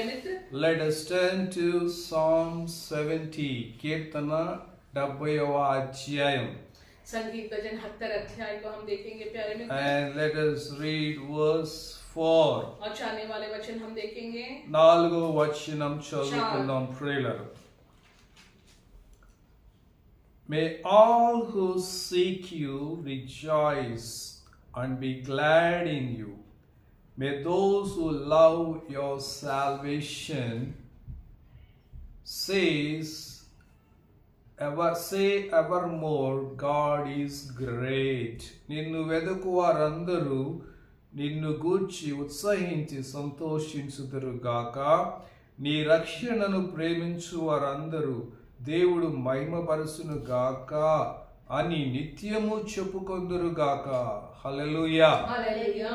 Mitra, Let us turn to Psalm 70, Kirtana 70వ అధ్యాయం. संगीत भजन 70 अध्याय को हम देखेंगे प्यारे मित्र, And let us read verse 4. और चाहने वाले वचन हम देखेंगे 4వ వచనం చదువుకుందాం ప్రియులారా. May all who seek you rejoice and be glad in you. May those who love your salvation say evermore, God is great. నిన్ను వెదకు వారందరూ నిన్ను గూర్చి ఉత్సహించి సంతోషించుదురుగాక. నీ రక్షణను ప్రేమించు వారందరూ దేవుడు మహిమపరచును గాక అని నిత్యము చెప్పుకొందురుగాక. హల్లెలూయా. हालेलुया.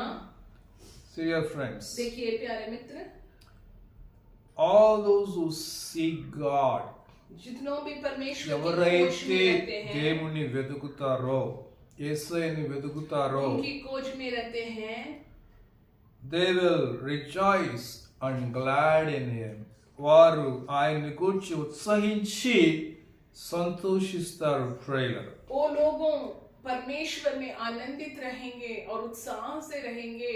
See your friends, देखिए प्यारे मित्र, all those who seek God, जितनों भी परमेश्वर की खोज ఎవరైతే में रहते हैं, దేవుని వెతుకుతారో, యేసయ్యని వెతుకుతారో, उनकी खोज में रहते हैं, they will rejoice and glad in him. వారు ఆయన్ని కూర్చి ఉత్సహించి సంతోషిస్తారు ప్రియులారా. वो लोगों परमेश्वर में आनंदित रहेंगे और उत्साह से रहेंगे.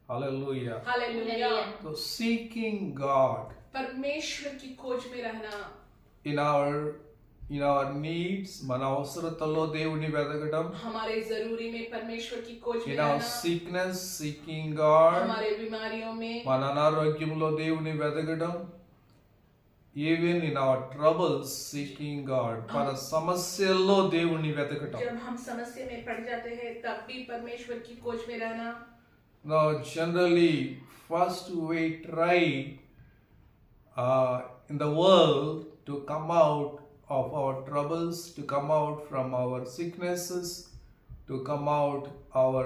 హల్లెలూయా. हालेलुया. So seeking God परमेश्वर की खोज में रहना, in our needs, మన అవసరతలో దేవుని వెతకడం, हमारे जरूरी में परमेश्वर की खोज में in our रहना, sickness seeking God, हमारे बीमारियों में, మన అనారోగ్యంలో దేవుని వెతకడం, even in our troubles seeking God, మన సమస్యల్లో దేవుని వెతకడం. जब हम समस्या में पड़ जाते हैं तब भी परमेश्वर की खोज में रहना. Now generally first we try in the world to come out of our troubles, to come out from our sicknesses, to come out our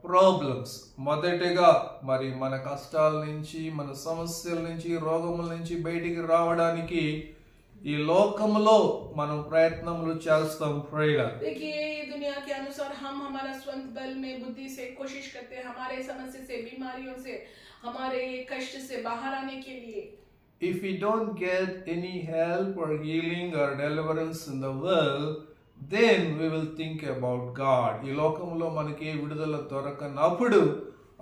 problems. మొదటిగా మరి మన కష్టాల నుంచి, మన సమస్యల నుంచి, రోగముల నుంచి బయటికి రావడానికి ఈ లోకంలో మనం ప్రయత్నములు చేస్తాం ప్రియులారా. देखिए ये दुनिया के अनुसार हम हमारा स्वयं बल में बुद्धि से कोशिश करते हैं हमारे समस्या से, बीमारियों से, हमारे ये कष्ट से बाहर आने के लिए. If we don't get any help or healing or deliverance in the world, then we will think about God. ఈ లోకంలో మనకి ఏ విడుదల దొరకనప్పుడు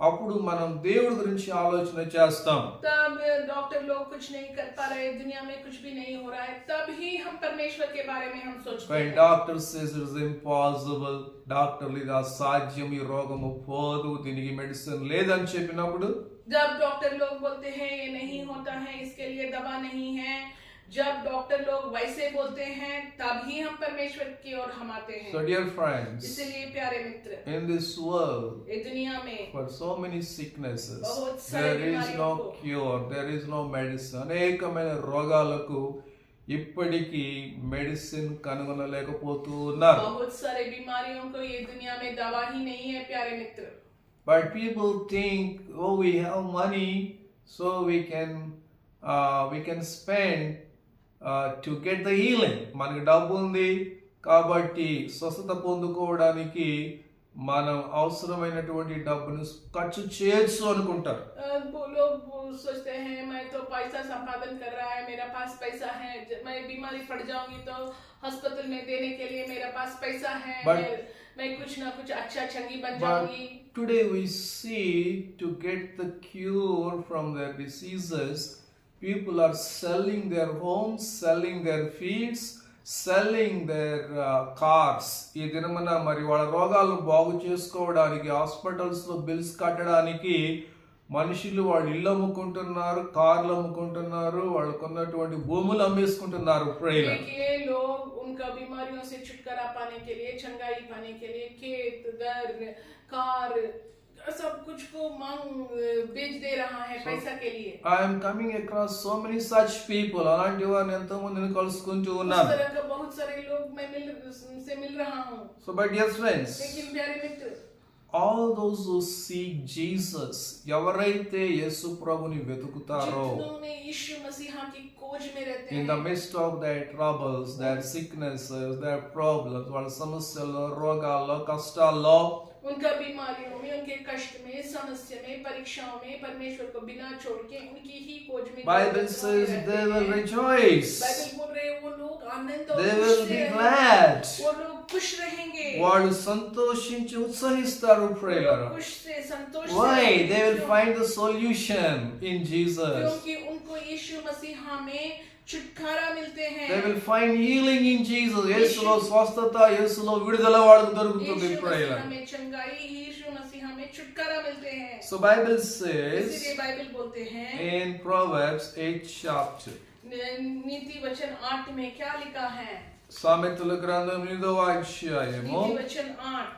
అప్పుడు మనం దేవుడి గురించి ఆలోచన చేస్తాం. तब डॉक्टर लोग कुछ नहीं कर पा रहे, दुनिया में कुछ भी नहीं हो रहा है, तब ही हम परमेश्वर के बारे में हम सोचते When हैं. doctor says it is impossible, డాక్టర్లు ఇది అసాధ్యం, ఈ రోగము పోదు, దీనికి మెడిసిన్ లేదని చెప్పినప్పుడు जब डॉक्टर लोग बोलते हैं ये नहीं होता है, इसके लिए दवा नहीं है, जब डॉक्टर लोग वैसे बोलते हैं तब ही हम परमेश्वर की ओर हम आते हैं. So dear friends, इसलिए प्यारे मित्र, in this world ये दुनिया में for so many sicknesses, बहुत सारी there is बीमारियों no को, cure, there is no medicine. అనేకమైన రోగాలకు ఇప్పటికీ మెడిసిన్ కనుగొనలేకపోతూ ఉన్నారు. बहुत सारे बीमारियों को ये दुनिया में दवा ही नहीं है प्यारे मित्र. But people think, oh, we have money, so we can spend to get the healing. మనకి డబ్బు ఉంది కాబట్టి స్వస్థత పొందుకోవడానికి మనం అవసరమైనటువంటి డబ్బును ఖర్చు చేయొచ్చు అనుకుంటారు. वो लोग सोचते हैं मैं तो पैसा संपादन कर रहा है, मेरा पास पैसा है, मैं बीमारी पड़ जाऊंगी तो अस्पताल में देने के लिए मेरा पास पैसा है, मैं कुछ ना कुछ अच्छा चंगी बन जाऊंगी. Today we see to get the cure from their diseases, people are selling their homes, selling their fields, selling their cars. ఈ దినమున మరి వాళ్ళ రోగాలు బాగు చేసుకోవడానికి హాస్పిటల్స్ లో బిల్స్ కట్టడానికి మనుషులు వాళ్ళు ఇల్లు అమ్ముకుంటున్నారు, కార్లు అమ్ముకుంటున్నారు, వాళ్ళకు ఉన్నటువంటి భూములు అమ్మేసుకుంటున్నారు ప్రియులారా. देखिए लोग उनका बीमारियों से छुटकारा पाने के लिए, चंगाई पाने के लिए खेत, घर, कार, सब कुछ को बेच दे रहा है पैसा के लिए. I am coming across so many such people. అలాంటి వారిని ఎంతో మందిని కలుసుకుంటూ इस ఉన్నాను. तरह का बहुत सारे लोग मैं मिल रहा हूँ. So my dear friends, लेकिन प्यारे मित्र, all those who seek Jesus, ఎవరైతే యేసు ప్రభుని వెతుకుతారో, जिन्होंने यीशु मसीह की खोज में रहते in हैं, the midst of their troubles, their sicknesses, their problems, వాళ్ళ సమస్యల్లో, రోగాల్లో, కష్టాల్లో, उनका बीमारियों में, उनके कष्ट में, समस्या में, परीक्षाओं में परमेश्वर को बिना छोड़ के उनकी ही खोज में Bible says they will rejoice. Bible बोल रहे हैं वो लोग आनंद और They खुश will से be रहेंगे। glad. वो लोग खुश रहेंगे, వాళ్ళు సంతోషించి ఉత్సహిస్తారు वो ప్రియులారా. लोग खुश से संतोष से Why? रहेंगे। They will क्यों? find the solution in Jesus. क्योंकि उनको यीशु मसीह में छुटकारा मिलते हैं। They will find healing in Jesus. యేసులో స్వస్థత, యేసులో విడుదల వాళ్ళకు దొరుకుతుంది यीशु मसीह ప్రియులారా. में चंगाई, यीशु मसीह में छुटकारा मिलते हैं। So Bible इसीलिए says बाइबल बोलते हैं in Proverbs 8th chapter. नीति वचन 8 में क्या लिखा है? సామెతల గ్రంథం 8వ అధ్యాయము. नीति वचन 8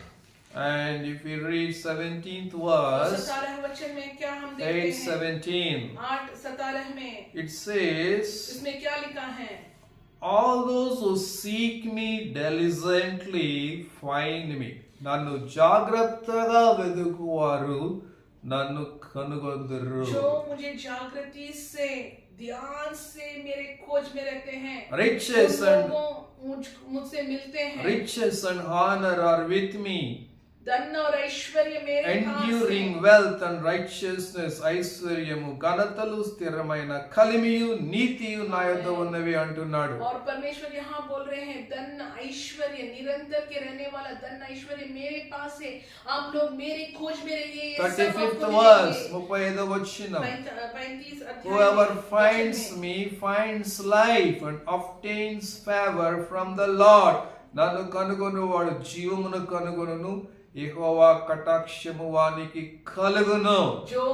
And if we read 17th verse, 17 वचन में क्या हम देखते हैं? 8:17, 8:17 में it says, इसमें क्या लिखा है? all those who seek me diligently find me. నన్ను జాగ్రత్తగా వెదుకువారు నన్ను కనుగొందురు. जो मुझे जागृति से, ध्यान से मेरे खोज में रहते हैं, Riches उन and लोगों मुझसे मिलते हैं। riches and honor are with me. धन और ऐश्वर्य मेरे पास Enduring है। wealth and righteousness, ఐశ్వర్యము, ఘనతలు, స్థిరమైన కలిమియు, నీతియు నా యొద్ద ఉన్నవి అంటున్నాడు. और परमेश्वर यहाँ बोल रहे हैं धन ऐश्वर्य, निरंतर के रहने वाला धन ऐश्वर्य मेरे पास है। आप लोग मेरी खोज में रहिए, ये सब 35th आपको verse, मिलेंगे। 35వ వచనం. 35 अध्याय Whoever में, finds वचन में, me finds life and obtains favor from the Lord. నన్ను కనుగొనువాడు జీవమును కనుగొనును, యెహోవా కటాక్షము వానికి కలుగును. जो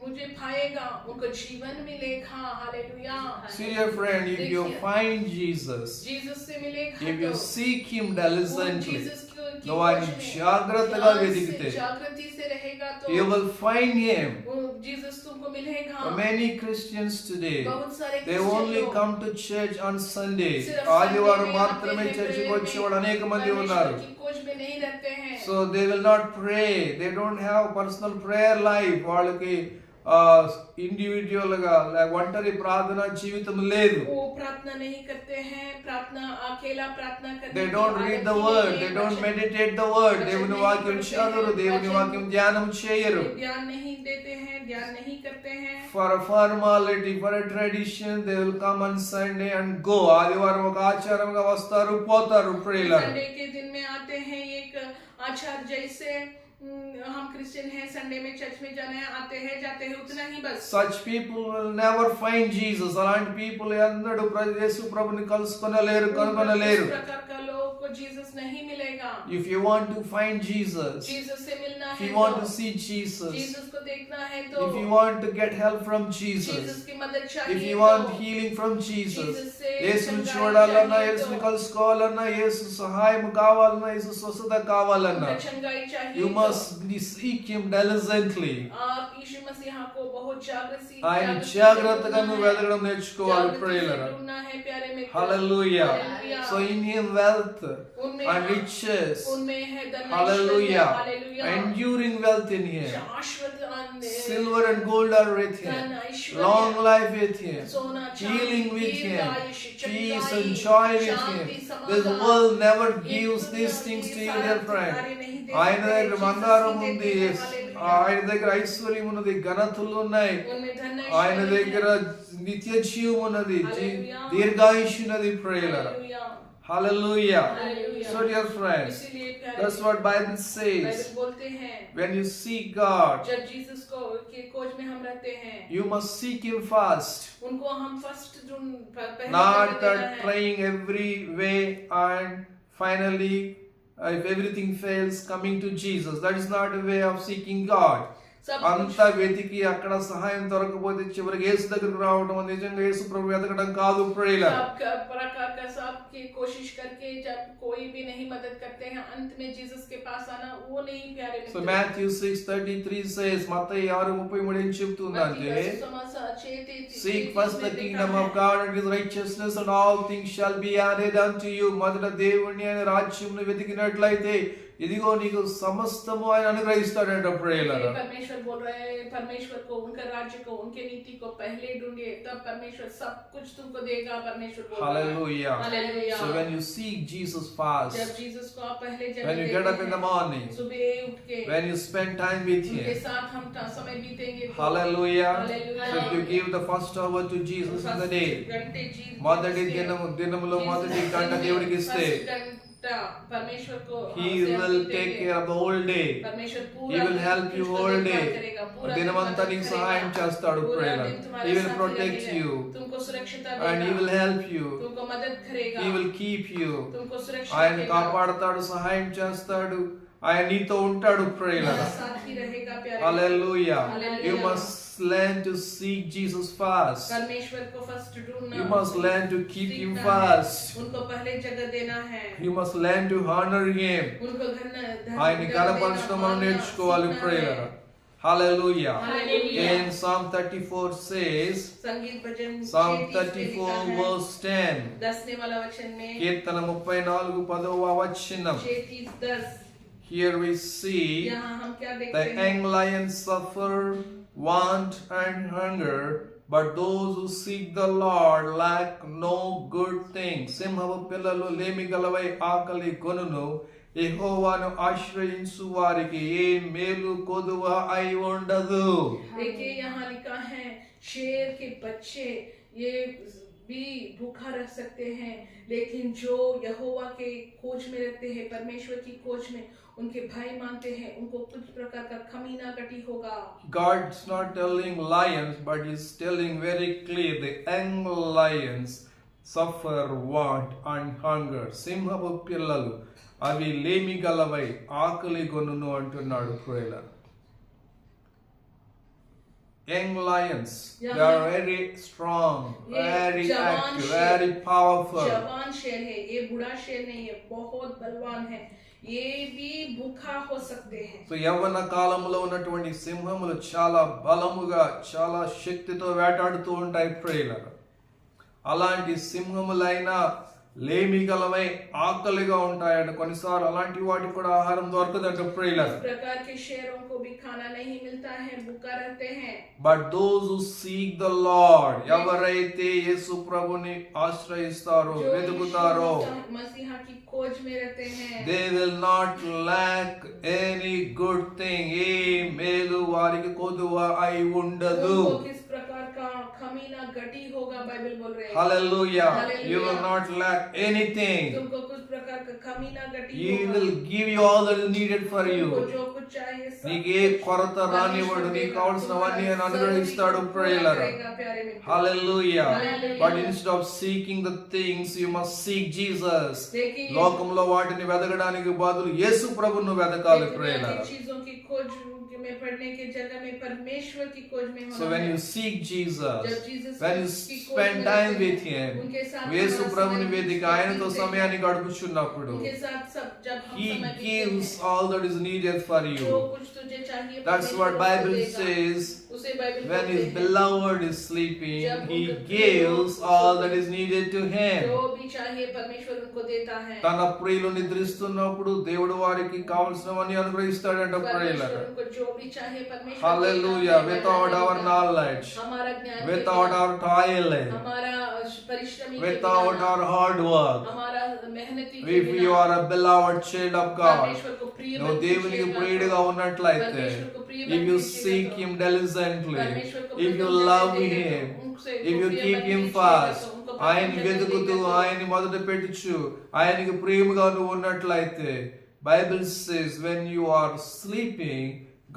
मुझे पाएगा उनको जीवन मिलेगा। Hallelujah. See your friend, if you देखिए, find Jesus, जीसस से मिलेगा if you तो seek him वो diligently, जीसस की నువ్వు ఆయన खोज में జాగ్రత్తగా ध्यान से, వెతికితే, जागृति से रहेगा तो you will find him. वो जीसस तुमको मिलेगा। Many Christians today, बहुत सारे they क्रिश्चियन only लोग come to church on Sunday. सिर्फ ఆదివారం संडे में మాత్రమే आते हैं, చర్చికి प्रेयर వచ్చేవాడు में అనేక మంది परमेश्वर ఉన్నారు. की खोज में नहीं रहते हैं। So they will not pray. They don't have personal prayer life. వాళ్ళకి ఇండివిజువల్ గా ఒంటరి ప్రార్థన జీవితం లేదు. वो प्रार्थना नहीं करते हैं, प्रार्थना अकेला प्रार्थना करते हैं। They don't read the word. They don't meditate the word. దేవుని వాక్యం చదవరు, దేవుని వాక్యం ధ్యానం చేయరు. ध्यान नहीं देते हैं, ध्यान नहीं करते हैं। For a formality, for a tradition, they will come on Sunday and go. ఆదివారం ఒక ఆచారంగా వస్తారు, పోతారు ప్రియులారా. संडे के दिन में आते हैं एक आचार जैसे हम क्रिश्चियन हैं, संडे में चर्च में जाना है, आते हैं जाते हैं, उतना ही बस। Such people will never find Jesus. అలాంటి people ఎన్నడూ యేసు ప్రభుని కలుసుకొనలేరు, కనుగొనలేరు. उस प्रकार का लोग को जीसस नहीं मिलेगा। If you want to find Jesus, Jesus से मिलना if है you want तो to see Jesus, जीसस को देखना है तो if you want to get help from Jesus Jesus, की मदद if चाहिए you तो want healing from Jesus, యేసుని చూడాలన్నా, యేసుని కలుసుకోవాలన్నా, యేసు సహాయం కావాలన్నా, యేసు స్వస్థత కావాలన్నా, चंगाई चाहिए you must seek him diligently. आप यीशु मसीह को बहुत जागृति ఆయన జాగ్రత్తగా నువ్వు వెతకడం నేర్చుకోవాలి ప్రియులారా. ढूंढना है प्यारे मित्र। Hallelujah. Hallelujah। So in him wealth उनमें and riches. उनमें है धन Hallelujah. Hallelujah. Enduring wealth in him. शाश्वत Silver and gold are with him. धन ऐश्वर्य, Long life with him. सोना Healing चांदी, with him. दीर्घायुष्य, Peace चंगाई, and joy with Shanti, him. समाधान। This world never ये gives दुनिया these things to you, सारा dear friend. अधिकारी नहीं दे ఆయన सकते, దగ్గర जीसस బంగారం ही ఉంది, देते हैं, हालेलुया। ఆయన దగ్గర ఐశ్వర్యం ఉన్నది, ఘనతలు ఉన్నాయి, उनमें धन ఆయన ऐश्वर्य దగ్గర है। నిత్య జీవం ఉన్నది, Hallelujah. దీర్ఘాయుష్యు ఉన్నది ప్రియులారా. Hallelujah. Hallelujah. Hallelujah। So dear friends, इसीलिए प्यारे that's what Bible says. Bible बोलते हैं When you seek God, जब जीसस को के खोज में हम रहते हैं, you must seek him first. उनको हम फर्स्ट पहले Not जगह देना है। trying every way and finally if everything fails coming to Jesus. That is not a way of seeking God. सब అంతా వెతికి అక్కడ సహాయం దొరకకపోతే చివరికి యేసు దగ్గరకు రావడం, నిజంగా యేసు ప్రభు వెతకడం కాదు ప్రియులారా. सब प्रकार का सब की कोशिश करके जब कोई भी नहीं मदद करते हैं, अंत में जीसस के पास आना वो नहीं प्यारे So मित्र। Matthew 6:33 says, మత్తయి 6:33 ఏం చెప్తుందంటే, seek first the kingdom of God and his righteousness and all things shall be added unto you. మొదట దేవుని ఆయన రాజ్యమును వెతికినట్లయితే ఇదిగో నీకు సమస్తము ఆయన అనుగ్రహిస్తాడంట ప్రియులారా. परमेश्वर बोल रहे हैं, परमेश्वर को, उनका राज्य को, उनके नीति को पहले ढूंढिए, तब परमेश्वर सब कुछ तुमको देगा. परमेश्वर बोल रहा है. Hallelujah. Hallelujah. So when you seek Jesus first, जब जीसस को आप पहले जगह when you get up in the morning, सुबह उठ के when you spend time with उनके him, साथ हम समय बीतेंगे. hallelujah. Hallelujah. So if you give the first hour to Jesus in the day, घंटे जी మొదటి దినములో మొదటి గంట దేవుడికి ఇస్తే, परमेश्वर को he will take care of the whole day. परमेश्वर He पूरा will help you whole day. దినమంతా నీకు సహాయం చేస్తాడు ప్రియులారా. He will protect you तुमको सुरक्षित and he will help you. तुमको मदद करेगा. He will keep you. तुमको सुरक्षित ఆయన रखेगा. కాపాడతాడు, సహాయం చేస్తాడు, ఆయన నీతో ఉంటాడు ప్రియులారా. साथ ही रहेगा प्यारे. Hallelujah. Hallelujah. You must learn to seek Jesus first. परमेश्वर को फर्स्ट ढूंढना. You must learn to keep him सीखना first. है. उनको पहले जगह देना है. You must learn to honor him. उनको धन ఆయన్ని కనపరచడం మనం నేర్చుకోవాలి ప్రియులారా. Hallelujah. Hallelujah. In Psalm 34 says, संगीत भजन Psalm 34 verse 10, दसने वाला वचन में కీర్తన 34 10వ వచనం. 36:10 Here we see यहाँ हम क्या the देखते हैं? young lions suffer want and hunger, but those who seek the Lord lack no good thing. సింహపు పిల్లలు లేమి గలవై ఆకలి కొనును, యెహోవాను ఆశ్రయించు వారికి ఏ మేలు కొదువ అయి ఉండదు. देखिए यहाँ लिखा है, शेर के बच्चे ये भी भूखा रह सकते हैं, लेकिन जो यहोवा के खोज में रहते हैं, परमेश्वर की खोज में उनके भाई मानते हैं, उनको कुछ प्रकार का कमीना गटी होगा. God's not telling lions, but he's telling very clear the young lions suffer want and hunger. సింహపు పిల్లలు అవి లేమి గలవై ఆకలి కొనును అంటున్నాడు ప్రియులారా. Young lions, they are very strong, very active, very powerful. जवान शेर है, ये बूढ़ा शेर नहीं है, बहुत बलवान है, ये भी भूखा हो सकते हैं. సో యవ్వన కాలంలో ఉన్నటువంటి సింహములు చాలా బలముగా, చాలా శక్తితో వేటాడుతూ ఉంటాయి ప్రియులారా. అలాంటి సింహములైనా లేమి గలవై ఆకలిగా ఉంటాయంట. కొన్నిసార్లు అలాంటి వాటికి కూడా ఆహారం దొరకదంట ప్రియులారా. इस प्रकार के शेरों को भी खाना नहीं मिलता है, भूखा रहते हैं. But those who seek the Lord, ఎవరైతే యేసు ప్రభుని ఆశ్రయిస్తారో, जो వెతుకుతారో, यीशु मसीहा की खोज में रहते हैं, they will not lack any good thing. ఏ మేలు వారికి కొదువ అయి ఉండదు. उनको किस प्रकार का कमीना गटी होगा, बाइबल बोल रहे हैं. Hallelujah. Hallelujah. You will not lack anything. तुमको कुछ प्रकार का कमीना गटी He होगा. will give you all that is needed for तुमको you. जो कुछ चाहिए सब నీకు ఏ కొరత రానివ్వడు, నీకు కావాల్సినవన్నీ ఆయన అనుగ్రహిస్తాడు ప్రియులారా. करेगा प्यारे मित्र. Hallelujah. Hallelujah. But instead of seeking the things, you must seek Jesus. देखिए, లోకంలో వాటిని వెతకడానికి బదులు యేసు ప్రభువును వెతకాలి दुनिया ప్రియులారా. की चीजों की खोज में पढ़ने के जगह में परमेश्वर की खोज में होना So when है. you seek Jesus, जब Jesus when you की खोज spend में time रहते with हैं, him, उनके साथ యేసు हमारा ప్రభుని समय వేదిక बीतते ఆయనతో हैं, సమయాన్ని గడుపుచున్నప్పుడు उनके साथ सब जब हम he समय बीतते gives हैं, all that is needed for जो you. कुछ तुझे चाहिए That's परमेश्वर what उसको Bible देगा. says. उसे बाइबल When बोलते his हैं, beloved is sleeping, जब he उनके gives प्रिय all that is needed to him. जो भी चाहिए परमेश्वर उनको देता है. తన ప్రియులు నిద్రిస్తున్నప్పుడు దేవుడు వారికి కావలసినవన్నీ అనుగ్రహిస్తాడంట परमेश्वर ప్రియులారా. उनको जो भी चाहिए परमेश्वर Hallelujah. देता है. Without our knowledge, हमारा ज्ञान without देता है. our toiling, हमारा परिश्रमी के without बिना, our hard work, हमारा मेहनती के if बिना, you are a beloved child of God, परमेश्वर को प्रिय నువ్వు बन దేవునికి कीजिएगा. ప్రియుడిగా ఉన్నట్లయితే, परमेश्वर को प्रिय if बन you कीजिएगा seek तो, him diligently, परमेश्वर को if you प्रथम love जगह देगा him, तो उनसे if you प्रिय keep बन him कीजिएगा fast, तो उनको ఆయన प्रथम जगह వెతుకుతూ देगा तो, ఆయన్ని మొదట పెట్టుచు ఆయనకి ప్రియముగా నువ్వు ఉన్నట్లయితే, Bible says when you are sleeping,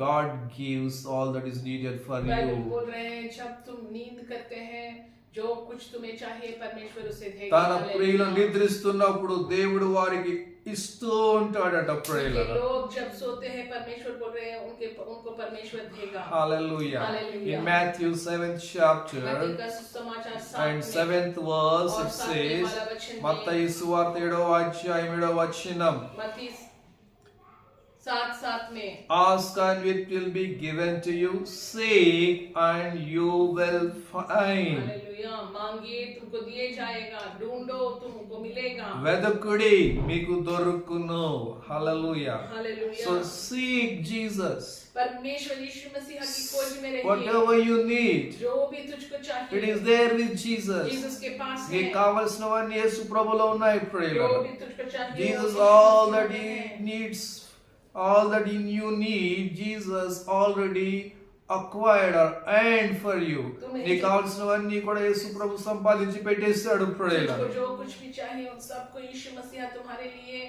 God gives all that is needed for Bible you. बोल रहे हैं, जब तुम नींद करते हैं, जो कुछ तुम्हें चाहिए परमेश्वर उसे देगा. తన ప్రియులు हालेलुया. నిద్రిస్తున్నప్పుడు దేవుడు వారికి ఇస్తూ ఉంటాడట उनके ప్రియులారా. लोग जब सोते हैं परमेश्वर बोल रहे हैं, उनको परमेश्वर देगा. Hallelujah. Hallelujah. In Matthew 7th chapter मत्ती का सुसमाचार and 7 7th verse और it 7वें says, वाला वचन में, మత్తయి సువార్త 7వ అధ్యాయం 7వ వచనం, मत्ती साथ साथ में Ask and it will be given to you. Seek and you will find. हालेलुया, मांगिए तुमको दिए जाएगा, ढूंढो तुमको मिलेगा। వెదకుడి మీకు దొరుకును. Hallelujah. Hallelujah. So seek Jesus. परमेश्वर यीशु मसीह की खोज में रहिए। Whatever you need, जो भी तुझको चाहिए, it is there with Jesus. Jesus के पास है। నీకు కావలసినవన్నీ యేసు ప్రభులో ఉన్నాయి जो ప్రియులారా. भी तुझको चाहिए, Jesus, वो all Yeshu that Masih he में है। needs, all that you need, Jesus already acquired or earned for you. నీకు కావాల్సినవన్నీ కూడా యేసు ప్రభు సంపాదించి పెట్టేస్తాడు ప్రియులారా. तुझको जो कुछ भी चाहिए उन सबको यीशु मसीह तुम्हारे लिए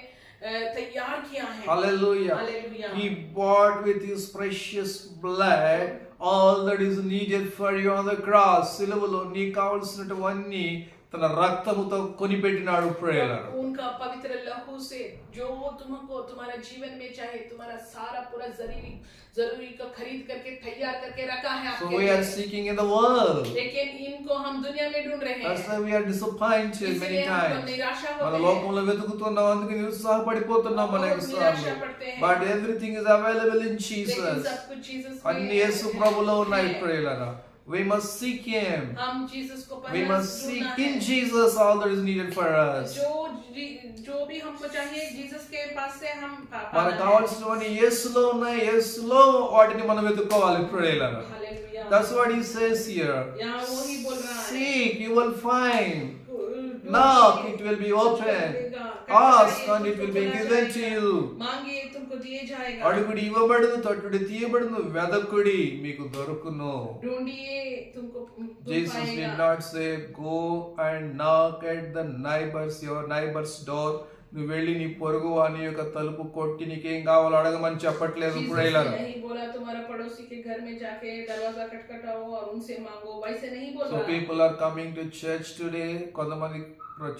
तैयार किया है। Hallelujah. Hallelujah. He bought with his precious blood all that is needed for you on the cross. సిలువలో నీకు కావాల్సినటువన్నీ తన రక్తముతో కొనిపెట్టినాడు ప్రియులారా. उनका पवित्र लहू से जो तुमको तुम्हारा जीवन में चाहे तुम्हारा सारा पूरा जरूरी को खरीद करके तैयार करके रखा है So आपके we are लिए। seeking in the world. लेकिन इनको हम दुनिया में ढूंढ रहे That's हैं, why we are disappointed many इसलिए हमको times. निराशा మన होती है। లోకంలో వెతుకుతున్నాం, అందుకే నిరుత్సాహపడిపోతున్నాం అనేక बहुत సార్లు. निराशा पड़ते हैं। But everything is available in लेकिन Jesus. सब कुछ जीसस అన్ని యేసు ప్రభులో ఉన్నాయి ప్రియులారా. We must seek him. हम जीसस को We पहले must ढूंढना seek है। in Jesus all that is needed for us. जो भी हमको चाहिए जीसस के पास से हम మనకు पाना है। కావాల్సినవన్నీ యేసులో ఉన్నాయి. యేసులో వాటిని మనం వెతుక్కోవాలి ప్రియులారా. Hallelujah. That's what he says here. यहाँ वो ही बोल रहा है। Seek, you will find. Knock, it will be open. Ask and it will be given to you. मांगे तुमको दिए जाएगा। అడుగుడి ఇవ్వబడును, తట్టుడి తీయబడును, వెదకుడి మీకు దొరుకును. ढूंढिए तुमको Jesus did पाएगा। not say go and knock at the your neighbor's door. నువ్వు వెళ్ళి నీ పొరుగు వాని యొక్క తలుపు కొట్టి నీకేం కావాలో అడగమని చెప్పట్లేదు जीसस ప్రియులారా. ने नहीं बोला तुम्हारा पड़ोसी के घर में जाके दरवाजा खटखटाओ और उनसे मांगो, वैसे नहीं बोल So रहा। people are coming to church today. కొంతమంది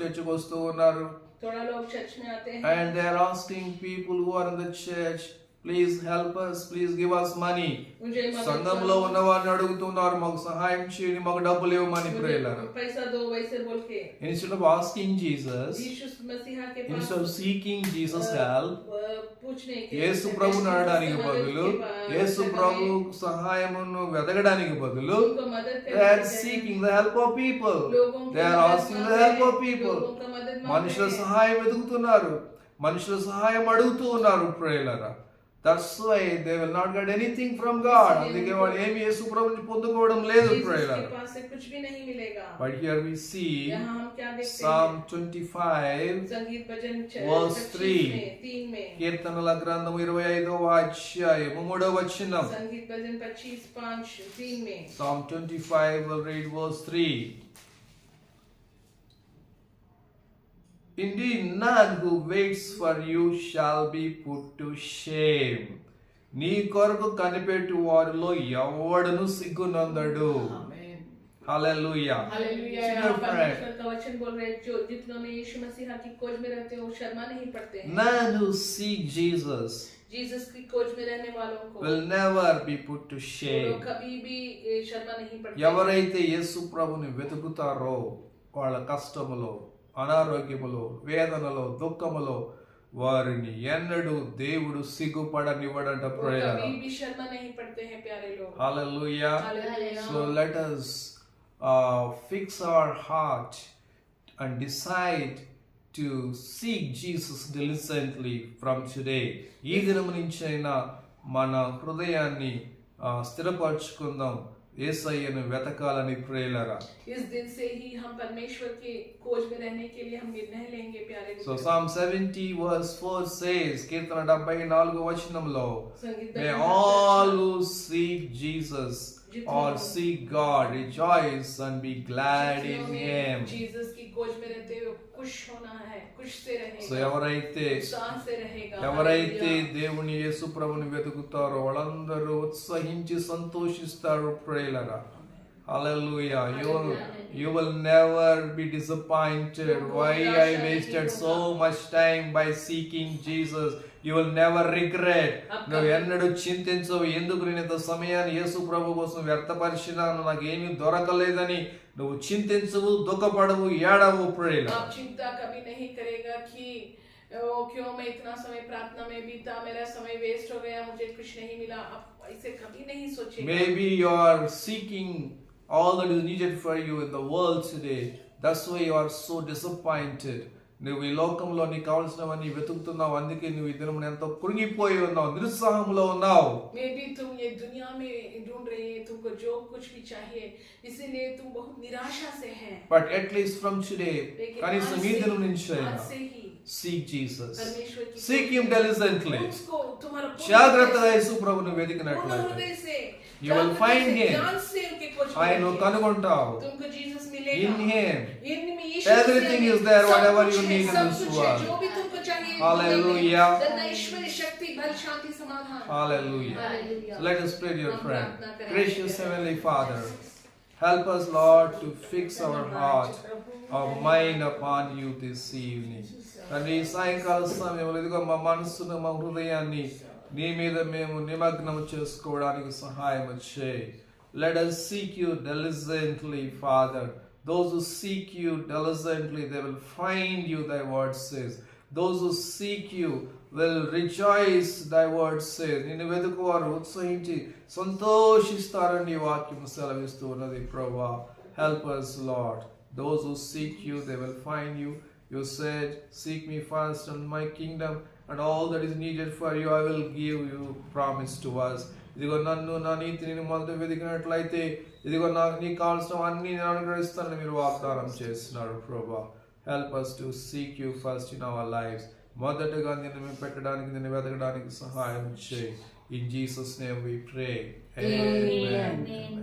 చర్చికి వస్తూ ఉన్నారు. थोड़ा लोग चर्च में आते हैं And they are asking people who are in the church, please help us, please give us money. मुझे मदद సంఘంలో करो, ఉన్న వారిని అడుగుతున్నారు, మాకు సహాయం చేయండి, మాకు డబ్బులు ఇవ్వమని मुझे ప్రియులారా. पैसा दो, वैसे बोल के Instead of asking Jesus, यीशु मसीह के पास instead of seeking Jesus help, पूछने के యేసు ప్రభుని అడగడానికి బదులు, యేసు ప్రభు సహాయమును వెతకడానికి బదులు, उनको मदद they are seeking the help of people. They are asking the help of people. మనుషుల సహాయం వెతుకుతున్నారు, మనుషుల సహాయం అడుగుతూ ఉన్నారు ప్రియులారా. That's why they will not get anything from God. అందుకే వాళ్ళు ఏమి యేసు ప్రభు నుంచి పొందుకోవడం లేదు ప్రియులారా. पास से कुछ भी नहीं मिलेगा। But here we see यहाँ हम क्या देखते Psalm हैं? 25 संगीत भजन verse 3. 3 में కీర్తనల గ్రంథం 25వ అధ్యాయము 3వ వచనం. संगीत भजन 25:5-3 में Psalm 25 will read verse 3. Indeed, none who waits for you shall be put to shame. నీ కొరకు కనిపెట్టు వారిలో ఎవడును సిగ్గునందడు. Hallelujah. हालेलुया। Dear यहाँ friend, परमेश्वर का वचन बोल रहे हैं, जो जितनों में यीशु मसीह की खोज में रहते हैं वो शर्मा नहीं पड़ते हैं। none who seek Jesus Jesus की खोज में रहने वालों को will never be put to वो shame. लोग कभी भी शर्मा नहीं पड़ते। ఎవరైతే యేసు ప్రభుని వెతుకుతారో వాళ్ళ కష్టములో, అనారోగ్యములో, వేదనలో, దుఃఖములో వారిని ఎన్నడూ దేవుడు సిగ్గుపడనివ్వడంట वो ప్రియులారా. कभी भी शर्मा नहीं पड़ते हैं प्यारे लोग। Hallelujah. Hallelujah. So let us fix our heart and decide to seek Jesus diligently from today. ఈ దినం నుంచైనా మన హృదయాన్ని స్థిరపరచుకుందాం, యేసయ్యను వెతకాలని ప్రియులారా. इस दिन से ही हम परमेश्वर के खोज में रहने के लिए हम निर्णय लेंगे प्यारे लोग। So Psalm 70 verse 4 says, కీర్తన 74వ వచనంలో, संगीत may bhajan all who seek Jesus or seek God rejoice and be glad in him. Jesus की खोज में रहते हुए खुश होना है, खुश से रहेगा। So ఎవరైతే उत्साह से रहेगा। దేవుని యేసు ప్రభుని వెతుకుతారో వాళ్ళందరూ ఉత్సహించి సంతోషిస్తారు ప్రియులారా. Hallelujah. You will never be disappointed. Why I wasted so much time by seeking Jesus. You will never regret. నువ్వు ఎన్నడూ చింతించవు, ఎందుకు నేను ఇంత సమయాన్ని యేసు ప్రభు కోసం వ్యర్థపరిచినాను, నాకు ఏమీ దొరకలేదని నువ్వు చింతించవు, దుఃఖపడవు, ఏడవు ప్రియులారా. आप चिंता कभी नहीं करेगा कि क्यों मैं इतना समय प्रार्थना में बीता, मेरा समय वेस्ट हो गया, मुझे कुछ नहीं मिला। आप ऐसे कभी नहीं सोचिए। Maybe you are seeking all that is needed for you in the world today. That's why you are so disappointed. నువ్వు ఈ లోకంలో నీకు కావాల్సినవన్నీ వెతుకుతున్నావు, అందుకే నువ్వు ఈ దినం ఎంతో కృంగిపోయి ఉన్నావు, నిరుత్సాహంలో ఉన్నావు. Maybe तुम ये दुनिया में ढूंढ रहे हैं, तुमको जो कुछ भी चाहिए, इसीलिए तुम बहुत निराशा से हैं. But at least from today, కనీసం ఈ దినం నుంచి అయినా seek Jesus. Seek him diligently. జాగ్రత్తగా యేసు ప్రభువును వెతికినట్లయితే you will find him. ఆయన కనుగొంటావు. In him everything is there, whatever you need in this world. Hallelujah. Hallelujah. So let us pray, dear friend. Gracious Heavenly Father, help us, Lord, to fix our heart, our mind upon you this evening. తండ్రి సాయంకాల సమయంలో ఇదిగో మా మనస్సును మా హృదయాన్ని నీ మీద మేము నిమగ్నం చేసుకోవడానికి సహాయం చేయి. Let us seek you diligently, Father. Those who seek you diligently, they will find you, thy word says. Those who seek you will rejoice, thy word says. నిన్ను వెతుకువారు ఉత్సహించి సంతోషిస్తారని వాక్యం సెలవిస్తూ ఉన్నది ప్రభువా. Help us, Lord. Those who seek you, they will find you. You said, seek me first and my kingdom, and all that is needed for you I will give you, promise to us. ఇదిగో నన్ను నా నీతిని మొదట వెతికినట్లయితే ఇదిగో నాకు నీకు కావాల్సిన అన్ని నేను అనుగ్రహిస్తానని మీరు వాగ్దానం చేస్తున్నారు ప్రభువా. Help us to seek you first in our lives. మొదటగా నిన్ను మేము పెట్టడానికి, నిన్ను వెతకడానికి సహాయం చేయి. In Jesus' name we pray. Amen.